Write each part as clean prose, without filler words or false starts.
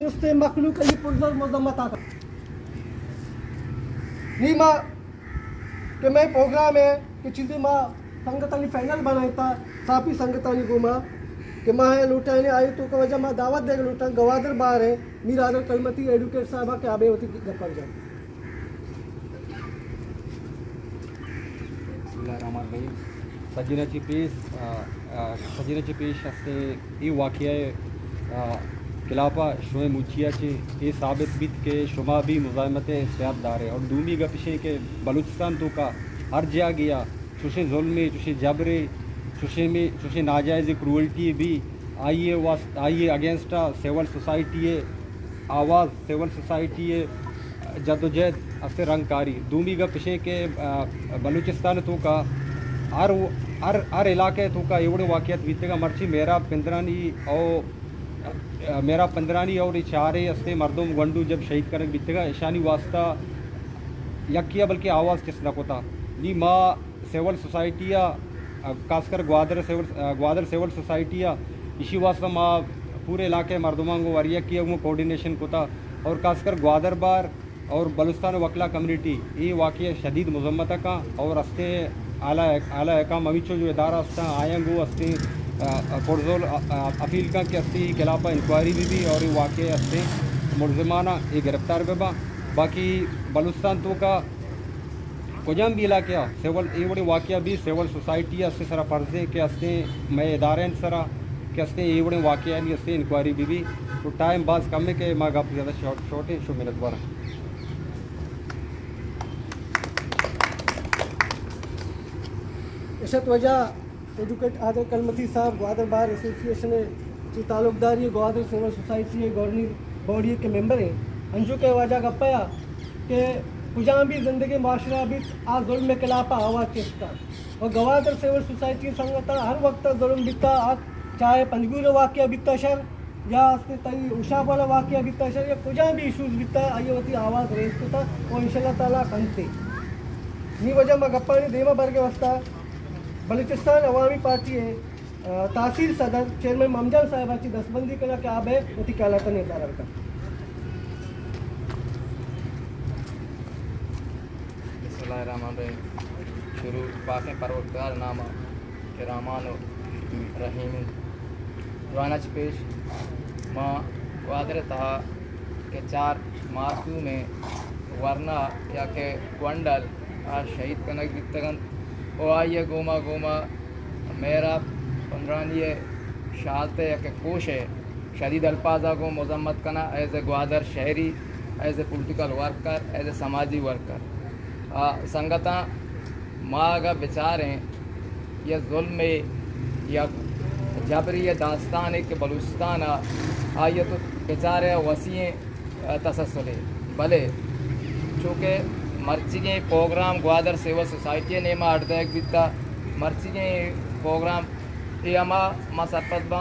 Gusto makhluk ay pulsar mo daw matata. नहीं माँ कि मैं प्रोग्राम है कि चीज़ें माँ संगतानी फाइनल बनाई था सापी संगतानी को माँ कि माँ है लुटाने आई तो का वजह माँ दावत देगा लुटा गवादर बाहर है मीरा आदर कलमती एडुकेट साहब के आबे होती गप्पर जाए सजिनाची पेश असते ही वाक़या खिलाफा शुए मुचियाची ये साबित बीत के शुमा भी मुजामत इस्तेदार है और दूमी गपिशे के बलूचिस्तान तो का हर जा गया चुशे जुल्मे चुशे जबरे चुशे नाजायज़ क्रूअल्टी भी आइए अगेंस्ट सिविल सोसाइटी आवाज़ सिविल सोसाइटी जदोजहद असते रंगकारी दूमी गपिशे के बलूचिस्तान तो का हर इलाके तो का एवढे वाक़यात बीतेगा मर्ची मेरा पंद्रानी और इशारे असते मर्दों गंडू जब शहीद करने बीतेगा ईशानी वास्ता यकिया बल्कि आवाज़ किस नकोता नी माँ सिविल सोसाइटिया खासकर ग्वादर सिविल सोसाइटिया इसी वास्ता माँ पूरे इलाके मर्दों वरिया किया वो कोऑर्डिनेशन कोता और खासकर ग्वादर बार और बलूचिस्तान वकला कम्युनिटी ये वाक़या शदीद मजम्मत का और अस्ते आला एकाम अमीचो जो इदारा अस्ता आयंगो अस्ते पुरजोल अपील का कि अस्ती खिलाफा इंक्वायरी भी और ये वाक़े अस्ते मुलजमाना ये गिरफ्तार बेबा बाकी बलूचिस्तान तो का कुजाम भी इलाके सिविल ये बड़े वाक़या भी सिविल सोसाइटी अस्ते सरा फर्जे के अस्ते मैं इदारे सरा के अस्ते ये बड़े वाक़या भी अस्ते इंक्वायरी भी तो टाइम बाज कम है कि मैं गप ज़्यादा शॉर्ट है शो मिनट बार इशत वजह एडुकेट आदर कलमती साहब ग्वादर बार एसोसिएशन की ताल्लुकदारी Gwadar civil society governing body के मेंबर हैं अंजू के वजह गप्पया कि कुजाम भी ज़िंदगी माशरा भी आज जुल्म के खिलाफ आवाज़ चेष्टा और ग्वादर सिविल सोसाइटी संगठन हर वक्त जुल्म बिता चाहे पंजगूर वाक़या बिता शर या तई उषा वाला वाक़या बिता शर या कुजाम भी इशूज़ बिता आइए वती आवाज़ रेस को था और इंशाल्लाह ताला कंते नी वजह में गप्पा ने देवा भर के वस्ता बलूचिस्तान अवामी पार्टी है तहसील सदर चेयरमैन ममजान साहिबाची दस्तबंदी करा के आब है उती कालाता निर्धारण का शुरू पासे परवरदिगार नामा के रहमान रहीम वानच पेश माँ वादर तहा के 4 मार्चू में वरना या के वंडल शहीद कनक बितगन ओ आइए गोमा गोमा मेरा पंद्रानिय शालते या के कोश है शदीद अल्फाजा को मजम्मत करना एज ए ग्वादर शहरी as a political worker as a समाजी वर्कर संगता माँ का विचार हैं यह जुल्म या जबरी या दास्तान है कि बलूचिस्तान आइए तो बेचारे वसी तसले भले चूँकि मर्ची प्रोग्राम ग्वादर सिविल सोसाइटी ने मा अड़दक बिता मर्ची प्रोग्राम ये मा सरपत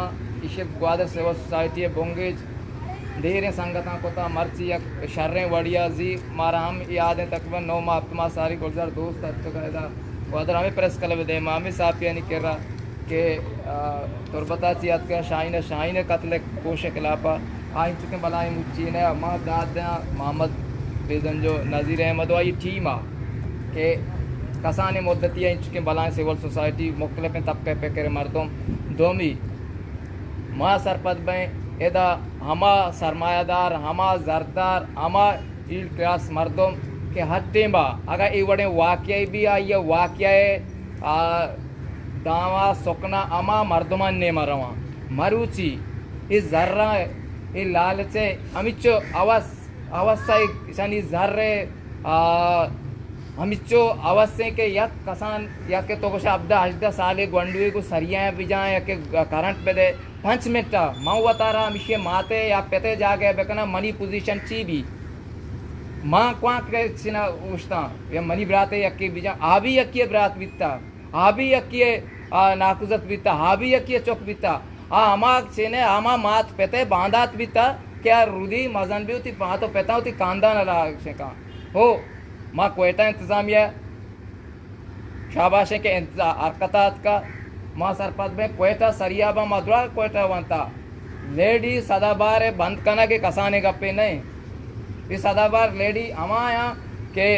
इसे ग्वादर सिविल सोसाइटी बोंगेज देर संगता कोता मर्ची शर्रें वड़िया जी मारा हम याद तकरीबन 9 माह अपना सारी गुलजार दोस्त ग्वादर हमें प्रेस कल दे मामी साहब यानी कह रहा कि तुरबता चियात का शाहीन कत्ल कोश खिलाफा आई चुके बलाई मुच्ची ने माँ दाद मोहम्मद बेजन जो नज़ीर अहमद वाई टीम आ कि कसान मुद्दती इन चुके बलाएँ सिविल सोसाइटी मुख्तलिफ तबके पे करे मर्दों दोमी माँ सरपत में एदा हमा सरमायादार हमा जरदार हमा इल क्लास मर्दों के हर टेम्बा अगर ये बड़े वाक़या भी आ ये वाक़या दावा सुकना अमा मर्दमान ने मरवा मरुची इस जर्रा ये लालचे अमिचो अवस्था जर्रे हमिचो अवश्य के यक कसान या के तो अब्दा हजदा साले गंडुए को सरिया भी जाए या के करंट पे दे 5 मिनट माँ बता रहा हमेशा माते या पेते जाके बेकना मनी पोजीशन ची भी माँ क्वां के सिना उष्टा या मनी ब्राते यक्के बिजा आबी यक्के ब्रात बिता आबी यक्के नाकुजत बिता आबी यक्के चौक बिता आमा सेने आमा मात पेते बांधात बिता क्या रुदी मजन भी होती पा तो पेता होती कांदा न रहा से का हो माँ कोयटा इंतज़ामिया शाबाश के हरकतात का माँ सरपत में कोयटा सरियाबा मदरा कोयटा वंता लेडी सदाबार बंद करना के कसाने गप्पे नहीं ये सदाबार लेडी अमाया के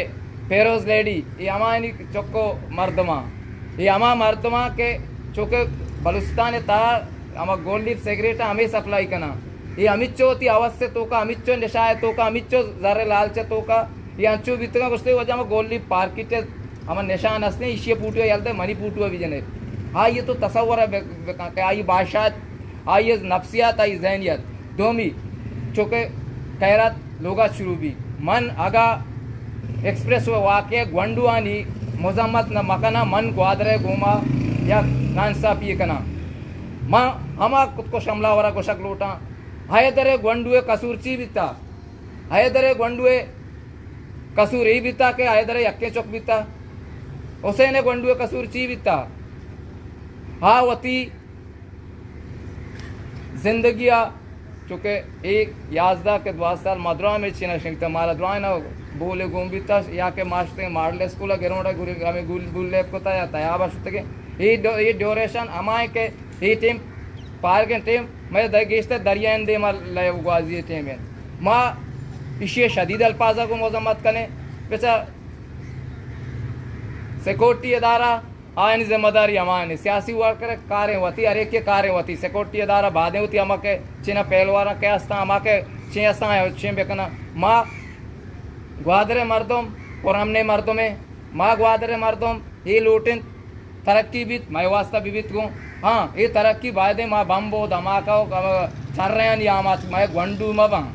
फेरोज लेडी ये अमायनी चोको मर्दमा ये अमा मर्दमा के चोके बलुस्तान ता अमा गोल्डी सिगरेट हमें सप्लाई करना ये अमिच्चो ती अवश्य तो का अमिच्चो निशाय तो का अमिच्चो जरे लालच तो का ये अंचु बितगा कुछते वजह में गोल्डी पार्किट हम निशान हस्ते इशिये पूटुआ यलते मनी पूटुआ भी जने हाँ ये तो तसव्वुर है आई बादशाह आई ये नफ्सियात आई जहनियत दोमी चुके खैरात लोगा शुरू भी मन अगा एक्सप्रेस हुआ वाक़े ग्वंडुआनी मुजम्मत न मकना मन ग्वादरे घूमा या नानसा पिए कना माँ हमा खुद को शमला वरा गोशक लोटा हैदरे ग्वंडुए कसूर ची बीता हैदरे ग्वंडुए कसूर ही बीता के हैदरे यक्के चौक बीता हुसैन ग्वंडुए कसूर ची बीता हाँ वती जिंदगिया चूँकि एक याजदा के 12 साल मदरा में छिना शिंगता मारा द्वाय ना बोले गोंबिता या के मास्टर मारले स्कूल गेरोंडा गुरी हमें गुल लेप को ताया ताया बस तक ये ड्यूरेशन अमाय के ये टीम पार के टीम मैं दगेस्ते दरिया दे मार ले गाजी टीम है माँ इशे शदीद अल्फाजा को मजम्मत करने बेचा सिक्योरिटी अदारा आयन जिम्मेदारी अमान सियासी वर्कर कार्य होती हर एक के कार्य होती सिक्योरिटी अदारा बाधे होती अमा के चिना पहलवार के आस्ता अमा के छे आस्ता है छे बेकना माँ ग्वादरे मर्दों और हमने मर्दों में माँ ग्वादरे मर्दों ये लूटिन तरक्की भी मैं वास्ता विविध को हाँ ये तरक्की बाधे माँ बम्बो धमाका चल रहे हैं यामात मैं ग्वंडू मबा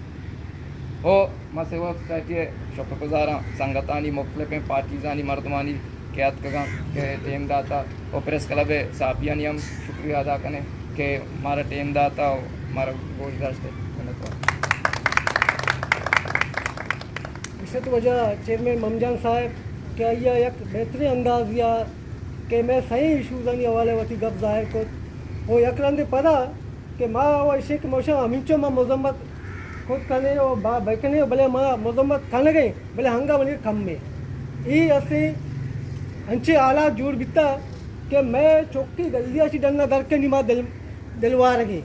ओ मैं सेवा सोसाइटी शुक्रगुजार संगतानी मुख्तलिफ पार्टीजानी मर्दमानी कैद के टीम दाता और प्रेस क्लब साफिया नियम शुक्रिया अदा करें कि हमारा टीम दाता हमारा गोश्त विशेष वजह चेयरमैन ममजान साहब क्या यह एक बेहतरीन अंदाज या कि मैं सही इशूज़ आनी हवाले वती गप ज़ाहिर को वो यकरंदे पता कि माँ वो इशे के मौसम हमीचो माँ मजम्मत खुद करने और बैठने भले माँ मजम्मत खाने गए भले हंगा बने कम में ये असे अंचे आला जोड़ बिता कि मैं चौकी गलिया सी डंगा दर के निमा दिलवा रही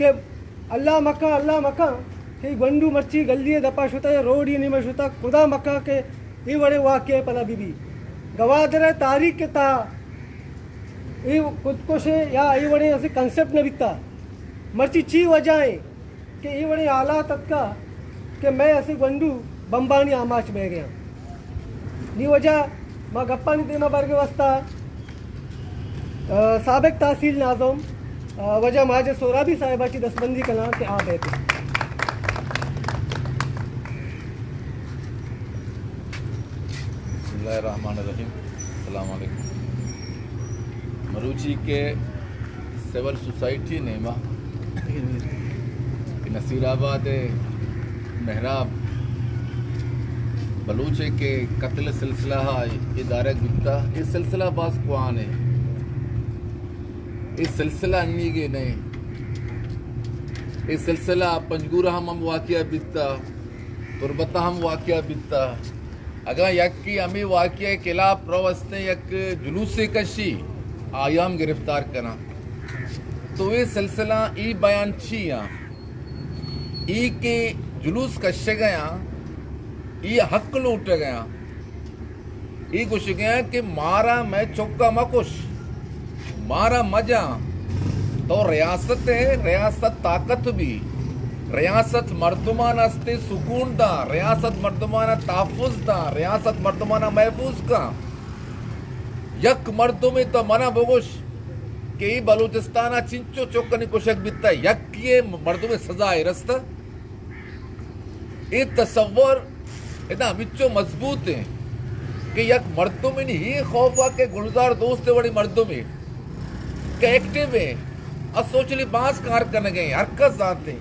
कि अल्लाह मक्का कि गंडू मर्ची गलिए दपा शुता रोड ही नहीं शुता खुदा मक्का के ये बड़े वाक्य पला बीबी गवादर तारीख के ता ये खुद को से या ये बड़े ऐसे कंसेप्ट न बिता मर्ची ची वजह कि ये बड़े आला तक का कि मैं ऐसे गंडू बम्बानी आमाच बह गया नी वजह माँ गप्पा नहीं देना बार के वास्ता साबिक तहसील नाज़म वजह माजे सोराबी साहिबाची दस्तबंदी कला के आ बैठे बिस्मिल्लाहिर्रहमानिर्रहीम अस्सलाम वालेकुम मरूची के सिविल सोसाइटी ने नसीराबाद महराब बलूचे के कत्ल सिलसिला इदारे गुप्ता ये सिलसिला बास कुआन है ये सिलसिला अन्नी के नहीं ये सिलसिला पंजगूरा हम वाक़या बिता तुरबता हम वाक़या बिता अगर यक की हमें वाक़या किला प्रवस्ते यक जुलूस कशी आयाम गिरफ्तार करना तो ये सिलसिला ई बयान छिया ई के जुलूस कशे गया ये हक लूट गया ये कुछ गया कि मारा मैं चौका मकुश मारा मजा तो रियासत है रियासत ताकत भी रियासत मर्दुमाना अस्ते सुकून दा रियासत मर्दुमाना ताफुज दा रियासत मर्दुमाना महफूज का यक मर्दों में तो मना बोगुश कि बलूचिस्ताना चिंचो चौकनी कुशक बिता यक ये मर्दों में सजा है रस्ता ये तस्वर इतना मिच्चो मजबूत है कि यक मर्दों में नहीं ये खौफ हुआ कि गुलजार दोस्त है बड़ी मर्दों में कि एक्टिव है अब सोच ली बांस कार करने गए हरकत जाते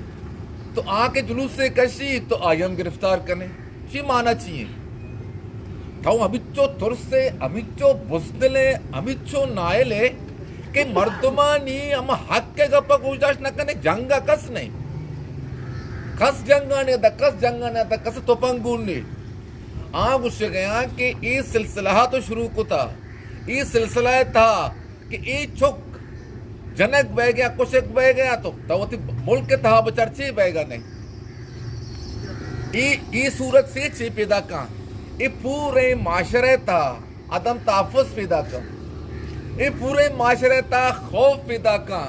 तो आके जुलूस से कशी तो आयम गिरफ्तार करने शी माना चाहिए था अमिच्चो तुरसे अमिच्चो बुजदले अमिच्चो नायले कि मर्दमानी हम हक के गप्पा गुजारिश न करने जंगा कस नहीं कस जंगाने दा कस जंगाने दा कस तोपंगूने आग उससे गया कि ये सिलसिला तो शुरू को था ये सिलसिला था कि ये चुक जनक बह गया कुशक बह गया तो मुल्क के तहा बचरचे बैगा नहीं ई सूरत से चे पैदा का ये पूरे माशरे ता अदम ताफुस पैदा का ये पूरे माशरे ता खौफ पैदा का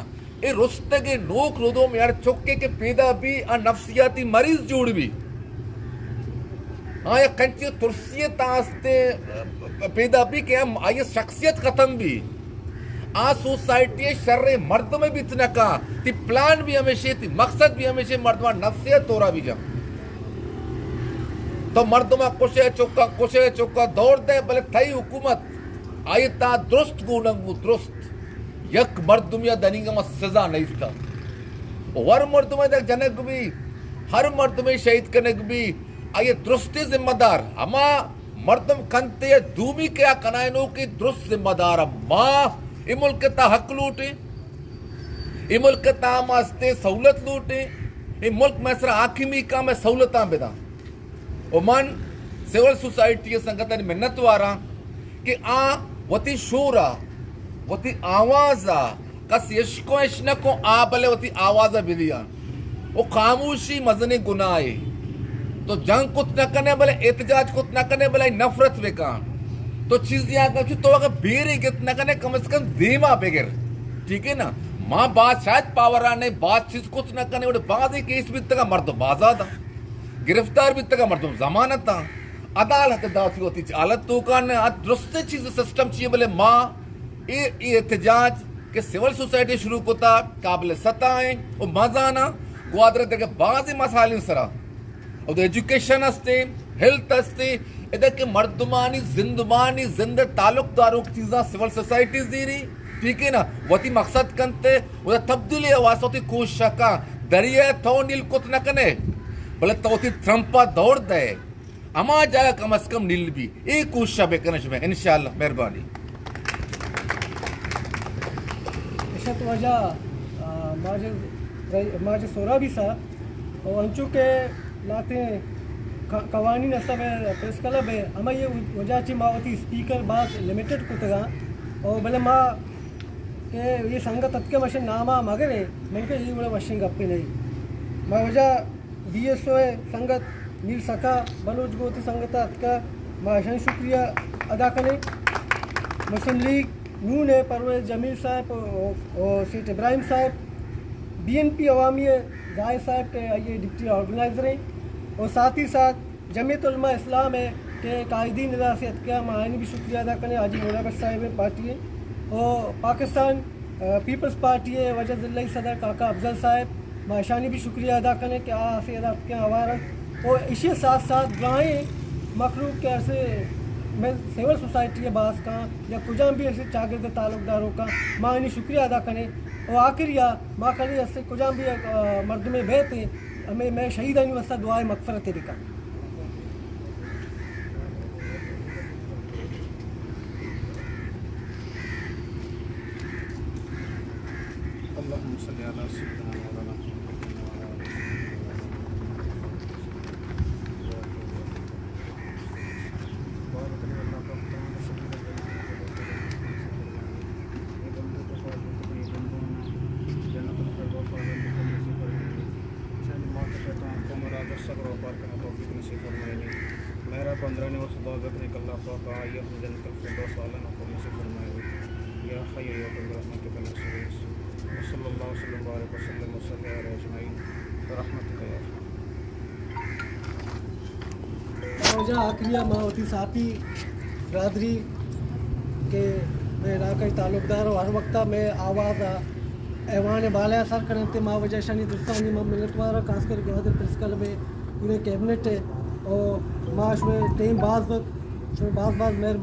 ये रुस्ते के नोक रुदों में यार चुक्के के पैदा भी नफ्सियाती मरीज जोड़ भी हाँ ये कंची तुर्सियत आस्ते पैदा भी के हम आये शख्सियत खत्म भी आ सोसाइटी शर्रे मर्द में भी इतना का ती प्लान भी हमेशा थी मकसद भी हमेशा मर्दमा नफ्सियत तोरा भी जा तो मर्दमा कुशे चौका दौड़ दे भले थई हुकूमत आई ता दुरुस्त गुणंगु दुरुस्त यक मर्दमिया दनिंगा में सजा नहीं था हर मर्द में तक जनक भी हर मर्द में शहीद करने भी आये दुरुस्ती जिम्मेदार हमा मर्दम कंते दूमी क्या कनायनों की दुरुस्त जिम्मेदार माँ ये मुल्क ता हक लूटे ये मुल्क ता मास्ते सहूलत लूटे ये मुल्क में सर आखिमी का में सहूलता बेदा ओमान सिविल सोसाइटी संगत मिन्नत वारा कि आ वती शोरा वती आवाजा कस यशको यशनको आ भले वती आवाजा बिदिया वो खामोशी मजने गुनाहे तो जंग कुछ न करने भले एहतजाज कुछ न करने भले नफरत बेकार तो चीज यहाँ का तो अगर बेरे कितना करने कम से कम देमा बेगर ठीक है ना माँ बात शायद पावर आने बात चीज कुछ न करने वाले बाद ही केस भी तक मर्द बाजा था गिरफ्तार भी तक मर्द जमानत था अदालत दासी होती हालत तो का दुरुस्त चीज सिस्टम चाहिए बोले माँ ये एहतजाज के सिविल सोसाइटी शुरू होता काबिल सता है और मजाना ग्वादर तक बाजी मसाले सरा और एजुकेशन हस्ते हेल्थ हस्ते इधर के मर्दमानी जिंद ताल्लुकदारों की चीज़ा सिविल सोसाइटीज दी रही ठीक है ना वती मकसद कंते वो तब्दीली आवाज होती कोशिश का दरिया तो नील कुछ न कने भले तो होती ट्रम्पा दौड़ दे अमा जाएगा कम से कम नील भी एक कोशिश बेकनश में इंशाल्लाह मेहरबानी ऐसा तो वजह माजे सोरा भी सा और अंचू के लाते कवानी सब प्रेस क्लब है अमा ये वजह ची मावती स्पीकर बास लिमिटेड कुतगा और भले माँ के ये संगत तत्के मशीन नामा मगर है मैंने ये बड़े मशीन गप्पे नहीं माँ वजह BSO है संगत नील सका बलोच गोती संगत अतका माँ शुक्रिया अदा करें मुस्लिम लीग नून है परवेज जमील साहब और सेठ इब्राहिम साहब BNP अवामी जाहिर साहब के ये डिप्टी ऑर्गेनाइजर हैं और साथ ही साथ जमीयत उलमा इस्लाम है के कायदीन निदासियत का मायने भी शुक्रिया अदा करें हाजी मुराद साहब पार्टी है और पाकिस्तान पीपल्स पार्टी है वजह ज़िला सदर काका अफजल साहब माशानी भी शुक्रिया अदा करें कि आसे अदा के आवारा और इसी साथ साथ ग्राएँ मखलूक के ऐसे मैं सिविल सोसाइटी के बास का या कुछ भी ऐसे चागिर्द ताल्लुकदारों का मायने शुक्रिया अदा करें और आखिर या माँ करी ऐसे कुछ भी मर्द में बेहते हमें मैं शहीद वस्ता दुआए मगफरत दिखा मेरा 15 वर्ष दावत ने कल्ला पाका ये हम जन्नत फिरदौस वाला ना को से फरमाए या खैर या रहमत के नसीब सल्लल्लाहु अलैहि वसल्लम वसल्लम अजमाइन रहमत या वजह आखिरिया मावती साथी बरादरी के मैं इलाक़ाई ताल्लुकदार और हर वक्त में आवाज़ ऐवान बाला सर करते माँ वजह शनी दुस्तानी माँ मिलत वारा खासकर ग्वादर प्रेस क्लब में पूरे कैबिनेट है और माश में टीम बाज मेहरबान